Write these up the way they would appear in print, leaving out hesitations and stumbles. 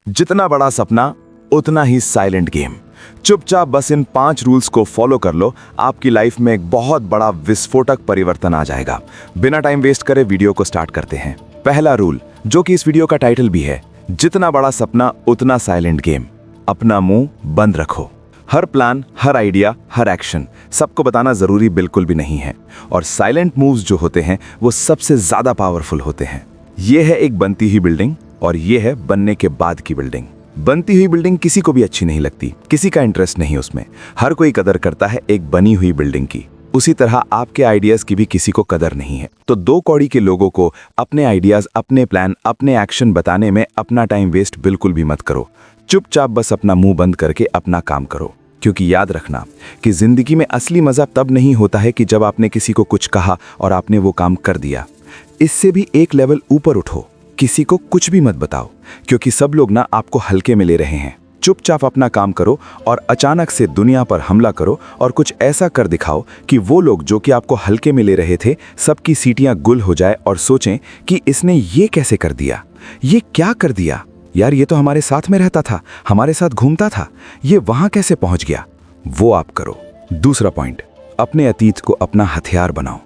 जितना बड़ा सपना उतना ही साइलेंट गेम। चुपचाप बस इन 5 रूल्स को फॉलो कर लो, आपकी लाइफ में एक बहुत बड़ा विस्फोटक परिवर्तन आ जाएगा। बिना टाइम वेस्ट करे वीडियो को स्टार्ट करते हैं। पहला रूल, जो कि इस वीडियो का टाइटल भी है, जितना बड़ा सपना उतना साइलेंट गेम। अपना मुंह बंद रखो। हर प्लान, हर आइडिया, हर एक्शन सबको बताना जरूरी बिल्कुल भी नहीं है, और साइलेंट मूव्स जो होते हैं वो सबसे ज्यादा पावरफुल होते हैं। ये है एक बनती हुई बिल्डिंग और ये है बनने के बाद की बिल्डिंग। बनती हुई बिल्डिंग किसी को भी अच्छी नहीं लगती, किसी का इंटरेस्ट नहीं उसमें, हर कोई कदर करता है एक बनी हुई बिल्डिंग की। उसी तरह आपके आइडियाज की भी किसी को कदर नहीं है। तो 2 कौड़ी के लोगों को अपने आइडियाज, अपने प्लान, अपने एक्शन बताने में अपना टाइम वेस्ट बिल्कुल भी मत करो। चुपचाप बस अपना मुंह बंद करके अपना काम करो, क्योंकि याद रखना कि जिंदगी में असली मजा तब नहीं होता है कि जब आपने किसी को कुछ कहा और आपने वो काम कर दिया। इससे भी एक लेवल ऊपर उठो, किसी को कुछ भी मत बताओ, क्योंकि सब लोग ना आपको हल्के में ले रहे हैं। चुपचाप अपना काम करो और अचानक से दुनिया पर हमला करो और कुछ ऐसा कर दिखाओ कि वो लोग जो कि आपको हल्के में ले रहे थे, सबकी सीटियां गुल हो जाए और सोचें कि इसने ये कैसे कर दिया, ये क्या कर दिया यार, ये तो हमारे साथ में रहता था, हमारे साथ घूमता था, ये वहां कैसे पहुंच गया। वो आप करो। दूसरा पॉइंट, अपने अतीत को अपना हथियार बनाओ।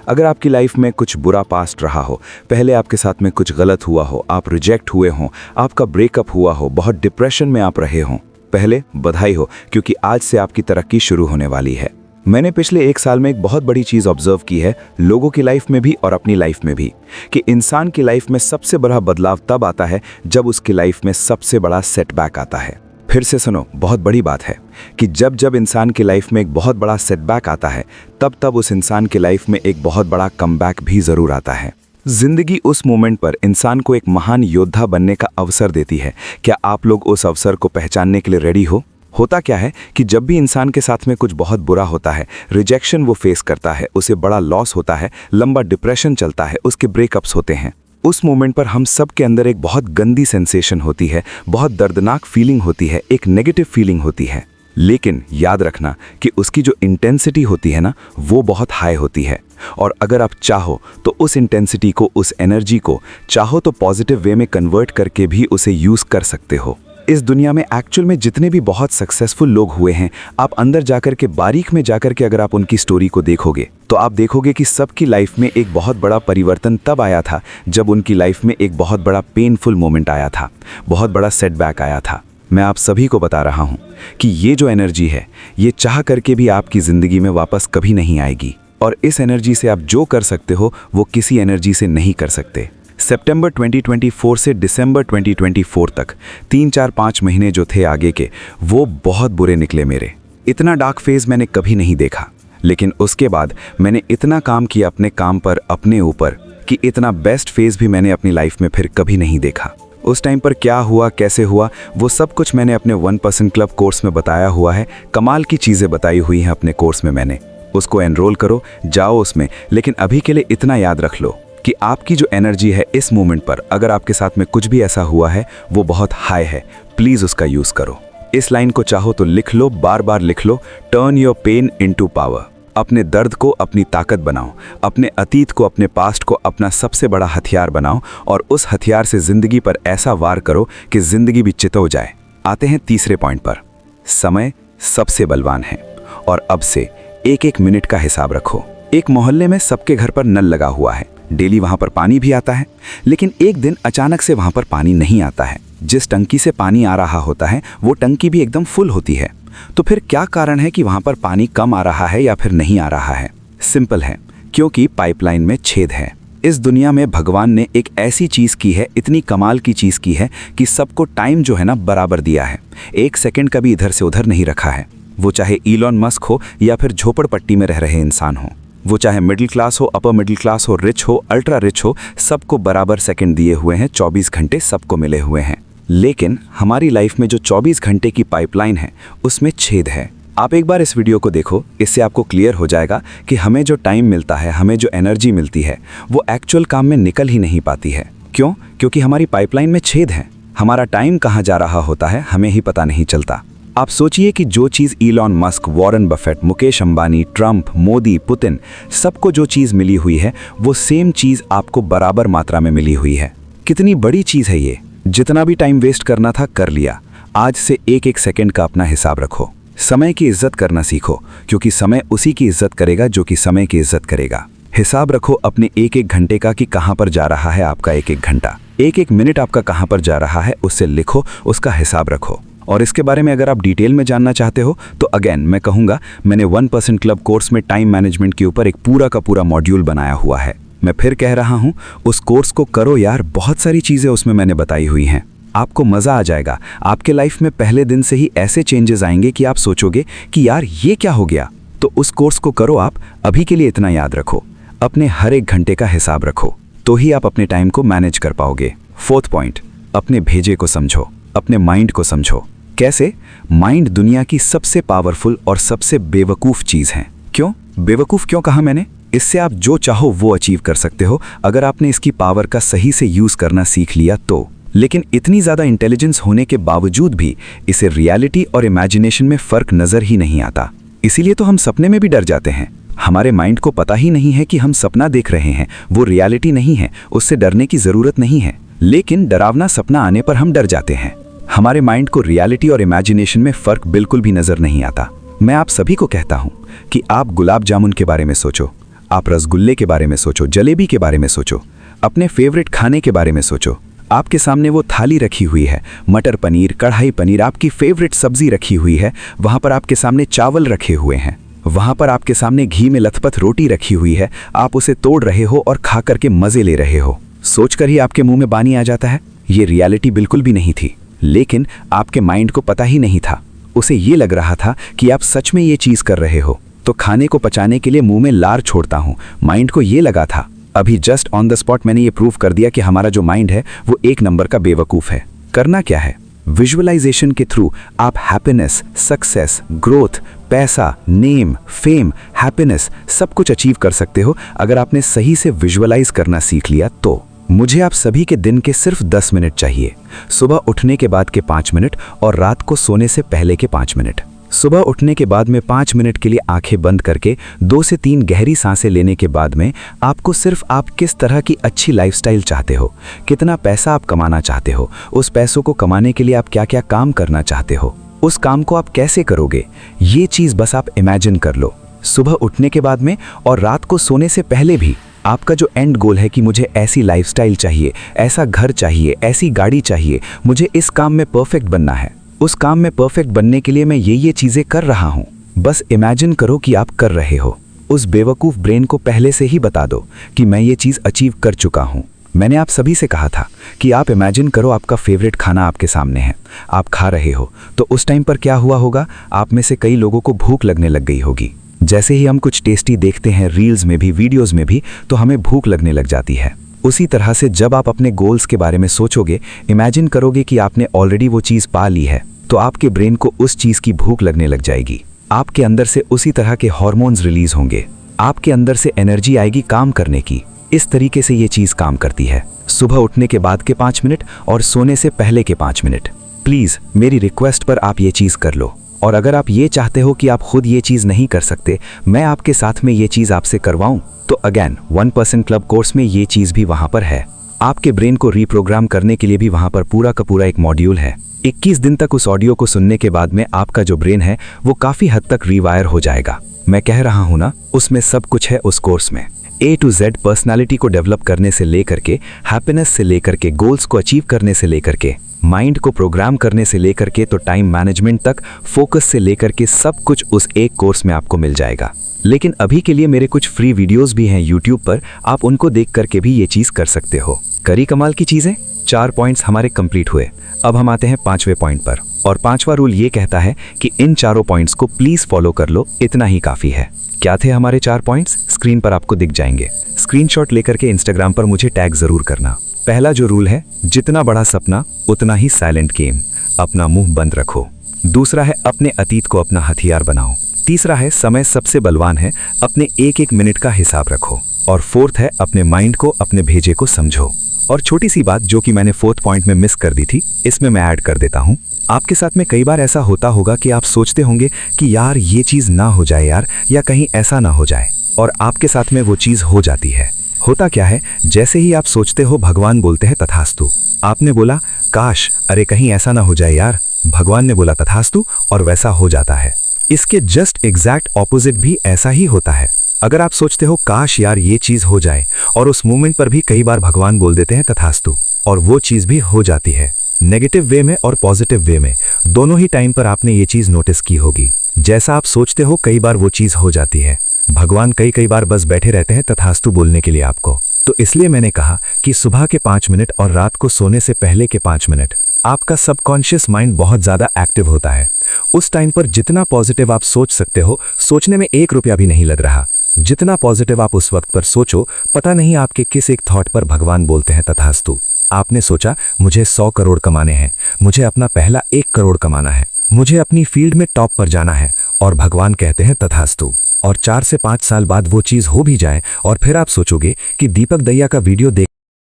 अगर आपकी लाइफ में कुछ बुरा पास्ट रहा हो, पहले आपके साथ में कुछ गलत हुआ हो, आप रिजेक्ट हुए हों, आपका ब्रेकअप हुआ हो, बहुत डिप्रेशन में आप रहे हों, पहले बधाई हो, क्योंकि आज से आपकी तरक्की शुरू होने वाली है। मैंने पिछले 1 साल में एक बहुत बड़ी चीज़ ऑब्जर्व की है, लोगों की लाइफ में भी और अपनी लाइफ में भी, कि इंसान की लाइफ में सबसे बड़ा बदलाव तब आता है जब उसकी लाइफ में सबसे बड़ा सेटबैक आता है। फिर से सुनो, बहुत बड़ी बात है कि जब जब इंसान की लाइफ में एक बहुत बड़ा सेटबैक आता है, तब तब उस इंसान की लाइफ में एक बहुत बड़ा कमबैक भी ज़रूर आता है। जिंदगी उस मोमेंट पर इंसान को एक महान योद्धा बनने का अवसर देती है। क्या आप लोग उस अवसर को पहचानने के लिए रेडी हो? होता क्या है कि जब भी इंसान के साथ में कुछ बहुत बुरा होता है, रिजेक्शन वो फेस करता है, उसे बड़ा लॉस होता है, लंबा डिप्रेशन चलता है, उसके ब्रेकअप्स होते हैं, उस मोमेंट पर हम सब के अंदर एक बहुत गंदी सेंसेशन होती है, बहुत दर्दनाक फीलिंग होती है, एक नेगेटिव फीलिंग होती है। लेकिन याद रखना कि उसकी जो इंटेंसिटी होती है ना, वो बहुत हाई होती है, और अगर आप चाहो तो उस इंटेंसिटी को, उस एनर्जी को चाहो तो पॉजिटिव वे में कन्वर्ट करके भी उसे यूज़ कर सकते हो। इस दुनिया में एक्चुअल में जितने भी बहुत सक्सेसफुल लोग हुए हैं, आप अंदर जाकर के, बारीक में जाकर के अगर आप उनकी स्टोरी को देखोगे तो आप देखोगे कि सबकी लाइफ में एक बहुत बड़ा परिवर्तन तब आया था जब उनकी लाइफ में एक बहुत बड़ा पेनफुल मोमेंट आया था, बहुत बड़ा सेटबैक आया था। मैं आप सभी को बता रहा हूँ कि ये जो एनर्जी है, ये चाह करके भी आपकी ज़िंदगी में वापस कभी नहीं आएगी, और इस एनर्जी से आप जो कर सकते हो वो किसी एनर्जी से नहीं कर सकते। सितंबर 2024 से दिसंबर 2024 तक 3-4-5 महीने जो थे आगे के, वो बहुत बुरे निकले मेरे। इतना डार्क फेज मैंने कभी नहीं देखा, लेकिन उसके बाद मैंने इतना काम किया अपने काम पर, अपने ऊपर, कि इतना बेस्ट फेज भी मैंने अपनी लाइफ में फिर कभी नहीं देखा। उस टाइम पर क्या हुआ, कैसे हुआ, वो सब कुछ मैंने अपने 1% क्लब कोर्स में बताया हुआ है। कमाल की चीज़ें बताई हुई हैं अपने कोर्स में मैंने, उसको एनरोल करो, जाओ उसमें। लेकिन अभी के लिए इतना याद रख लो कि आपकी जो एनर्जी है इस मोमेंट पर, अगर आपके साथ में कुछ भी ऐसा हुआ है, वो बहुत हाई है। प्लीज़ उसका यूज़ करो। इस लाइन को चाहो तो लिख लो, बार बार लिख लो। Turn your pain into power. अपने दर्द को अपनी ताकत बनाओ, अपने अतीत को, अपने पास्ट को अपना सबसे बड़ा हथियार बनाओ, और उस हथियार से ज़िंदगी पर ऐसा वार करो कि ज़िंदगी भी चितो जाए। आते हैं तीसरे पॉइंट पर। समय सबसे बलवान है, और अब से 1-1 मिनट का हिसाब रखो। एक मोहल्ले में सबके घर पर नल लगा हुआ है, डेली वहां पर पानी भी आता है, लेकिन एक दिन अचानक से वहां पर पानी नहीं आता है। जिस टंकी से पानी आ रहा होता है वो टंकी भी एकदम फुल होती है। तो फिर क्या कारण है कि वहां पर पानी कम आ रहा है या फिर नहीं आ रहा है? सिंपल है, क्योंकि पाइपलाइन में छेद है। इस दुनिया में भगवान ने एक ऐसी चीज़ की है, इतनी कमाल की चीज़ की है कि सबको टाइम जो है ना बराबर दिया है। 1 सेकंड का भी इधर से उधर नहीं रखा है। वो चाहे इलॉन मस्क हो या फिर झोपड़पट्टी में रह रहे इंसान हो, वो चाहे मिडिल क्लास हो, अपर मिडिल क्लास हो, रिच हो, अल्ट्रा रिच हो, सबको बराबर सेकंड दिए हुए हैं। 24 घंटे सबको मिले हुए हैं। लेकिन हमारी लाइफ में जो 24 घंटे की पाइपलाइन है, उसमें छेद है। आप एक बार इस वीडियो को देखो, इससे आपको क्लियर हो जाएगा कि हमें जो टाइम मिलता है, हमें जो एनर्जी मिलती है, वो एक्चुअल काम में निकल ही नहीं पाती है। क्यों? क्योंकि हमारी पाइपलाइन में छेद है। हमारा टाइम कहाँ जा रहा होता है हमें ही पता नहीं चलता। आप सोचिए कि जो चीज़ Elon Musk, Warren Buffett, Mukesh Ambani, Trump, Modi, Putin, सबको जो चीज़ मिली हुई है, वो सेम चीज़ आपको बराबर मात्रा में मिली हुई है। कितनी बड़ी चीज़ है ये। जितना भी टाइम वेस्ट करना था कर लिया। आज से एक एक सेकंड का अपना हिसाब रखो। समय की इज्जत करना सीखो, क्योंकि समय उसी की इज्जत करेगा जो कि समय की इज्जत करेगा। हिसाब रखो अपने एक एक घंटे का कि कहाँ पर जा रहा है आपका एक एक घंटा, एक एक मिनट आपका कहाँ पर जा रहा है, उससे लिखो, उसका हिसाब रखो। और इसके बारे में अगर आप डिटेल में जानना चाहते हो तो अगेन मैं कहूँगा, मैंने 1% क्लब कोर्स में टाइम मैनेजमेंट के ऊपर एक पूरा का पूरा मॉड्यूल बनाया हुआ है। मैं फिर कह रहा हूँ, उस कोर्स को करो यार, बहुत सारी चीज़ें उसमें मैंने बताई हुई हैं। आपको मज़ा आ जाएगा। आपके लाइफ में पहले दिन से ही ऐसे चेंजेस आएंगे कि आप सोचोगे कि यार ये क्या हो गया। तो उस कोर्स को करो आप। अभी के लिए इतना याद रखो, अपने हर एक घंटे का हिसाब रखो, तो ही आप अपने टाइम को मैनेज कर पाओगे। 4th पॉइंट, अपने भेजे को समझो, अपने माइंड को समझो। कैसे? माइंड दुनिया की सबसे पावरफुल और सबसे बेवकूफ़ चीज़ है। क्यों बेवकूफ़ क्यों कहा मैंने? इससे आप जो चाहो वो अचीव कर सकते हो अगर आपने इसकी पावर का सही से यूज़ करना सीख लिया तो। लेकिन इतनी ज़्यादा इंटेलिजेंस होने के बावजूद भी इसे रियलिटी और इमेजिनेशन में फ़र्क नज़र ही नहीं आता। इसीलिए तो हम सपने में भी डर जाते हैं। हमारे माइंड को पता ही नहीं है कि हम सपना देख रहे हैं, वो रियलिटी नहीं है, उससे डरने की ज़रूरत नहीं है। लेकिन डरावना सपना आने पर हम डर जाते हैं। हमारे माइंड को रियलिटी और इमेजिनेशन में फ़र्क बिल्कुल भी नज़र नहीं आता। मैं आप सभी को कहता हूँ कि आप गुलाब जामुन के बारे में सोचो, आप रसगुल्ले के बारे में सोचो, जलेबी के बारे में सोचो, अपने फेवरेट खाने के बारे में सोचो। आपके सामने वो थाली रखी हुई है, मटर पनीर, कढ़ाई पनीर, आपकी फेवरेट सब्जी रखी हुई है, वहाँ पर आपके सामने चावल रखे हुए हैं, वहाँ पर आपके सामने घी में लथपथ रोटी रखी हुई है, आप उसे तोड़ रहे हो और खा करके मज़े ले रहे हो। सोचकर ही आपके मुंह में पानी आ जाता है। ये रियलिटी बिल्कुल भी नहीं थी, लेकिन आपके माइंड को पता ही नहीं था। उसे ये लग रहा था कि आप सच में ये चीज़ कर रहे हो। तो खाने को पचाने के लिए मुंह में लार छोड़ता हूँ, माइंड को ये लगा था। अभी जस्ट ऑन द स्पॉट मैंने ये प्रूव कर दिया कि हमारा जो माइंड है वो एक नंबर का बेवकूफ़ है। करना क्या है? विजुअलाइजेशन के थ्रू आप हैप्पीनेस, सक्सेस, ग्रोथ, पैसा, नेम, फेम, हैप्पीनेस सब कुछ अचीव कर सकते हो अगर आपने सही से विजुअलाइज करना सीख लिया तो। मुझे आप सभी के दिन के सिर्फ 10 मिनट चाहिए। सुबह उठने के बाद के 5 मिनट और रात को सोने से पहले के 5 मिनट। सुबह उठने के बाद में 5 मिनट के लिए आंखें बंद करके 2 से 3 गहरी सांसें लेने के बाद में आपको सिर्फ आप किस तरह की अच्छी लाइफस्टाइल चाहते हो, कितना पैसा आप कमाना चाहते हो, उस पैसों को कमाने के लिए आप क्या क्या काम करना चाहते हो, उस काम को आप कैसे करोगे, ये चीज़ बस आप इमेजिन कर लो। सुबह उठने के बाद में और रात को सोने से पहले भी आपका जो एंड गोल है कि मुझे ऐसी लाइफस्टाइल चाहिए, ऐसा घर चाहिए, ऐसी गाड़ी चाहिए, मुझे इस काम में परफेक्ट बनना है, उस काम में परफेक्ट बनने के लिए मैं ये चीज़ें कर रहा हूँ। बस इमेजिन करो कि आप कर रहे हो। उस बेवकूफ़ ब्रेन को पहले से ही बता दो कि मैं ये चीज़ अचीव कर चुका हूँ। मैंने आप सभी से कहा था कि आप इमेजिन करो आपका फेवरेट खाना आपके सामने है, आप खा रहे हो, तो उस टाइम पर क्या हुआ होगा? आप में से कई लोगों को भूख लगने लग गई होगी। जैसे ही हम कुछ टेस्टी देखते हैं रील्स में भी, वीडियोज़ में भी, तो हमें भूख लगने लग जाती है। उसी तरह से जब आप अपने गोल्स के बारे में सोचोगे, इमेजिन करोगे कि आपने ऑलरेडी वो चीज़ पा ली है, तो आपके ब्रेन को उस चीज़ की भूख लगने लग जाएगी। आपके अंदर से उसी तरह के हार्मोन्स रिलीज होंगे, आपके अंदर से एनर्जी आएगी काम करने की। इस तरीके से ये चीज़ काम करती है। सुबह उठने के बाद के 5 मिनट और सोने से पहले के 5 मिनट। प्लीज़ मेरी रिक्वेस्ट पर आप ये चीज़ कर लो। और अगर आप ये चाहते हो कि आप खुद ये चीज़ नहीं कर सकते, मैं आपके साथ में ये चीज़ आपसे करवाऊं, तो अगेन 1% क्लब कोर्स में ये चीज़ भी वहाँ पर है। आपके ब्रेन को रीप्रोग्राम करने के लिए भी वहाँ पर पूरा का पूरा एक मॉड्यूल है। 21 दिन तक उस ऑडियो को सुनने के बाद में आपका जो ब्रेन है वो काफ़ी हद तक रीवायर हो जाएगा। मैं कह रहा हूँ ना, उसमें सब कुछ है उस कोर्स में। A to Z पर्सनालिटी को डेवलप करने से लेकर के, हैप्पीनेस से लेकर के, गोल्स को अचीव करने से लेकर के, माइंड को प्रोग्राम करने से लेकर के, तो टाइम मैनेजमेंट तक, फोकस से लेकर के सब कुछ उस एक कोर्स में आपको मिल जाएगा। लेकिन अभी के लिए मेरे कुछ फ्री वीडियोस भी हैं यूट्यूब पर, आप उनको देख करके भी ये चीज़ कर सकते हो। करी कमाल की चीज़ें। 4 पॉइंट्स हमारे कंप्लीट हुए। अब हम आते हैं 5वें पॉइंट पर, और 5वां रूल ये कहता है कि इन चारों पॉइंट्स को प्लीज़ फॉलो कर लो, इतना ही काफ़ी है। क्या थे हमारे 4 पॉइंट्स? स्क्रीन पर आपको दिख जाएंगे। स्क्रीनशॉट लेकर के इंस्टाग्राम पर मुझे टैग ज़रूर करना। पहला जो रूल है, जितना बड़ा सपना उतना ही साइलेंट गेम, अपना मुंह बंद रखो। दूसरा है, अपने अतीत को अपना हथियार बनाओ। तीसरा है, समय सबसे बलवान है, अपने एक एक मिनट का हिसाब रखो। और 4th है, अपने माइंड को, अपने भेजे को समझो। और छोटी सी बात जो कि मैंने 4th पॉइंट में मिस कर दी थी, इसमें मैं ऐड कर देता हूँ। आपके साथ में कई बार ऐसा होता होगा कि आप सोचते होंगे कि यार ये चीज़ ना हो जाए यार, या कहीं ऐसा ना हो जाए, और आपके साथ में वो चीज़ हो जाती है। होता क्या है, जैसे ही आप सोचते हो भगवान बोलते हैं तथास्तु। आपने बोला काश, अरे कहीं ऐसा ना हो जाए यार, भगवान ने बोला तथास्तु और वैसा हो जाता है। इसके जस्ट एग्जैक्ट ऑपोजिट भी ऐसा ही होता है। अगर आप सोचते हो काश यार ये चीज हो जाए, और उस मोमेंट पर भी कई बार भगवान बोल देते हैं तथास्तु और वो चीज भी हो जाती है। नेगेटिव वे में और पॉजिटिव वे में, दोनों ही टाइम पर आपने ये चीज नोटिस की होगी। जैसा आप सोचते हो कई बार वो चीज हो जाती है। भगवान कई बार बस बैठे रहते हैं तथास्तु बोलने के लिए आपको। तो इसलिए मैंने कहा कि सुबह के 5 मिनट और रात को सोने से पहले के 5 मिनट आपका सबकॉन्शियस माइंड बहुत ज्यादा एक्टिव होता है। उस टाइम पर जितना पॉजिटिव आप सोच सकते हो, सोचने में 1 रुपया भी नहीं लग रहा। जितना पॉजिटिव आप उस वक्त पर सोचो, पता नहीं आपके किस एक थॉट पर भगवान बोलते हैं तथास्तु। आपने सोचा मुझे 100 करोड़ कमाने हैं, मुझे अपना पहला 1 करोड़ कमाना है, मुझे अपनी फील्ड में टॉप पर जाना है, और भगवान कहते हैं तथास्तु। और 4 से 5 साल बाद वो चीज हो भी जाए और फिर आप सोचोगे कि दीपक दैया का वीडियो देख